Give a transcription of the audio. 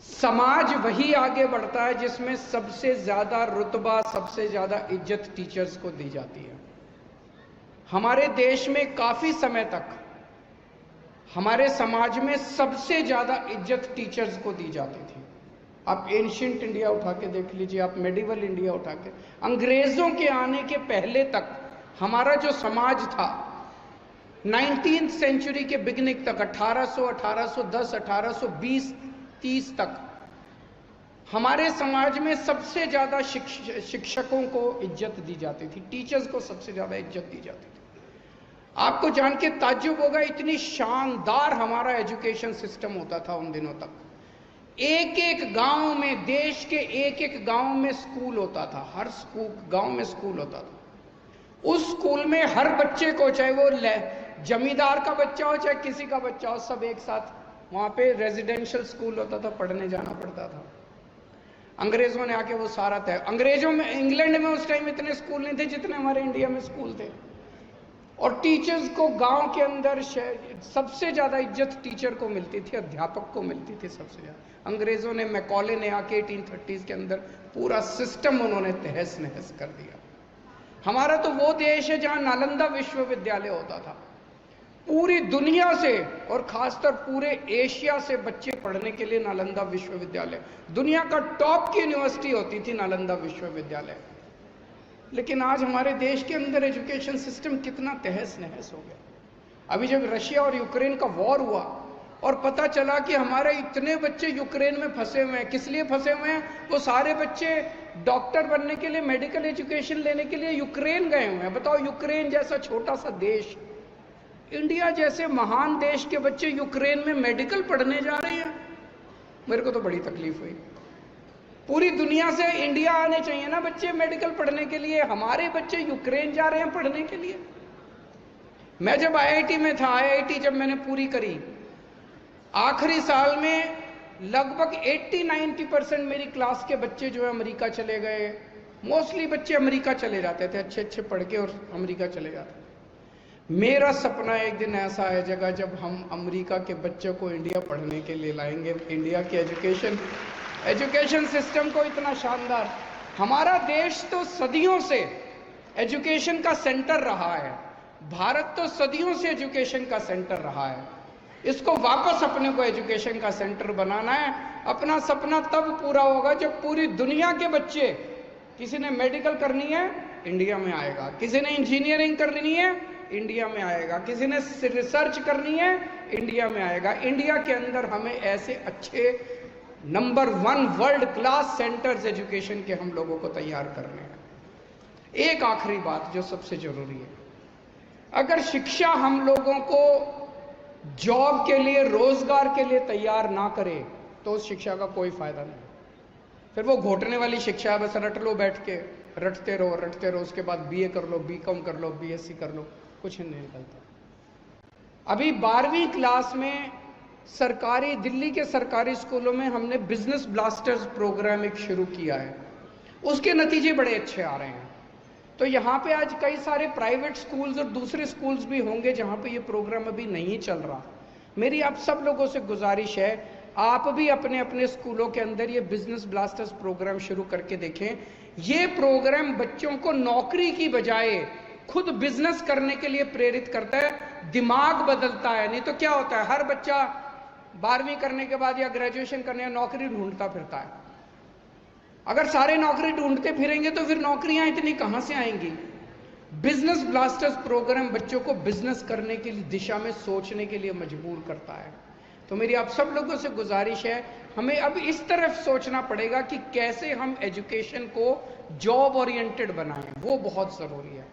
समाज वही आगे बढ़ता है जिसमें सबसे ज्यादा रुतबा, सबसे ज्यादा इज्जत टीचर्स को दी जाती है। हमारे देश में काफी समय तक हमारे समाज में सबसे ज्यादा इज्जत टीचर्स को दी जाती थी। आप एंशिएंट इंडिया उठा के देख लीजिए, आप मेडिवल इंडिया उठा के, अंग्रेजों के आने के पहले तक हमारा जो समाज था 19th सेंचुरी के बिगिनिंग तक, 1800, 1810, 1820, 30 तक हमारे समाज में सबसे ज्यादा शिक्षकों को इज्जत दी जाती थी, टीचर्स को सबसे ज्यादा इज्जत दी जाती थी। आपको जान के ताज्जुब होगा, इतनी शानदार हमारा एजुकेशन सिस्टम होता था उन दिनों तक। एक एक गांव में, देश के एक एक गांव में स्कूल होता था, हर गांव में स्कूल होता था। उस स्कूल में हर बच्चे को, चाहे वो जमींदार का बच्चा हो चाहे किसी का बच्चा हो, सब एक साथ वहां पे रेजिडेंशियल स्कूल होता था, पढ़ने जाना पड़ता था। अंग्रेजों ने आके वो सारा तय, अंग्रेजों में, इंग्लैंड में उस टाइम इतने स्कूल नहीं थे जितने हमारे इंडिया में स्कूल थे। और टीचर्स को गांव के अंदर सबसे ज्यादा इज्जत टीचर को मिलती थी, अध्यापक को मिलती थी सबसे ज्यादा। अंग्रेजों ने, मैकॉले ने आके 1830s के अंदर पूरा सिस्टम उन्होंने तहस नहस कर दिया। हमारा तो वो देश है जहां नालंदा विश्वविद्यालय होता था। पूरी दुनिया से और खासकर पूरे एशिया से बच्चे पढ़ने के लिए नालंदा विश्वविद्यालय, दुनिया का टॉप की यूनिवर्सिटी होती थी नालंदा विश्वविद्यालय। लेकिन आज हमारे देश के अंदर एजुकेशन सिस्टम कितना तहस नहस हो गया। अभी जब रशिया और यूक्रेन का वॉर हुआ और पता चला कि हमारे इतने बच्चे यूक्रेन में फंसे हुए हैं, किस लिए फंसे हुए हैं? वो सारे बच्चे डॉक्टर बनने के लिए, मेडिकल एजुकेशन लेने के लिए यूक्रेन गए हुए हैं। बताओ, यूक्रेन जैसा छोटा सा देश, इंडिया जैसे महान देश के बच्चे यूक्रेन में मेडिकल पढ़ने जा रहे हैं। मेरे को तो बड़ी तकलीफ हुई। पूरी दुनिया से इंडिया आने चाहिए ना बच्चे मेडिकल पढ़ने के लिए, हमारे बच्चे यूक्रेन जा रहे हैं पढ़ने के लिए। मैं जब आईआईटी में था, आईआईटी जब मैंने पूरी करी, आखिरी साल में लगभग 80-90% मेरी क्लास के बच्चे जो है अमेरिका चले गए। मोस्टली बच्चे अमेरिका चले जाते थे, अच्छे अच्छे पढ़ के और अमेरिका चले जाते थे। मेरा सपना एक दिन ऐसा आएगा जब हम अमेरिका के बच्चों को इंडिया पढ़ने के लिए लाएंगे। इंडिया की एजुकेशन सिस्टम को इतना शानदार, हमारा देश तो सदियों से एजुकेशन का सेंटर रहा है, भारत तो सदियों से एजुकेशन का सेंटर रहा है। इसको वापस अपने को एजुकेशन का सेंटर बनाना है। अपना सपना तब पूरा होगा जब पूरी दुनिया के बच्चे, किसी ने मेडिकल करनी है इंडिया में आएगा, किसी ने इंजीनियरिंग करनी है इंडिया में आएगा, किसी ने रिसर्च करनी है इंडिया में आएगा। इंडिया के अंदर हमें ऐसे अच्छे number 1 world class centres education के हम लोगों को तैयार करने हैं। एक आखिरी बात जो सबसे जरूरी है, अगर शिक्षा हम लोगों को जॉब के लिए, रोजगार के लिए तैयार ना करे तो उस शिक्षा का कोई फायदा नहीं। फिर वो घोटने वाली शिक्षा है, बस रट लो, बैठ के रटते रहो, उसके बाद बीए कर लो, बीकॉम कर लो, बीएससी कर लो, कुछ नहीं निकलता। अभी 12वीं क्लास में सरकारी, दिल्ली के सरकारी स्कूलों में हमने बिजनेस ब्लास्टर्स प्रोग्राम एक शुरू किया है, उसके नतीजे बड़े अच्छे आ रहे हैं। तो यहाँ पे आज कई सारे प्राइवेट स्कूल्स और दूसरे स्कूल्स भी होंगे जहाँ पे ये प्रोग्राम अभी नहीं चल रहा। मेरी आप सब लोगों से गुजारिश है, आप भी अपने अपने स्कूलों के अंदर ये बिजनेस ब्लास्टर्स प्रोग्राम शुरू करके देखें। ये प्रोग्राम बच्चों को नौकरी की बजाय खुद बिजनेस करने के लिए प्रेरित करता है, दिमाग बदलता है। नहीं तो क्या होता है, हर बच्चा 12वीं करने के बाद या ग्रेजुएशन करने नौकरी ढूंढता फिरता है। अगर सारे नौकरी ढूंढते फिरेंगे तो फिर नौकरियां इतनी कहां से आएंगी? बिजनेस ब्लास्टर्स प्रोग्राम बच्चों को बिजनेस करने की दिशा में सोचने के लिए मजबूर करता है। तो मेरी आप सब लोगों से गुजारिश है, हमें अब इस तरफ सोचना पड़ेगा कि कैसे हम एजुकेशन को जॉब ओरिएंटेड बनाएं, वो बहुत जरूरी है।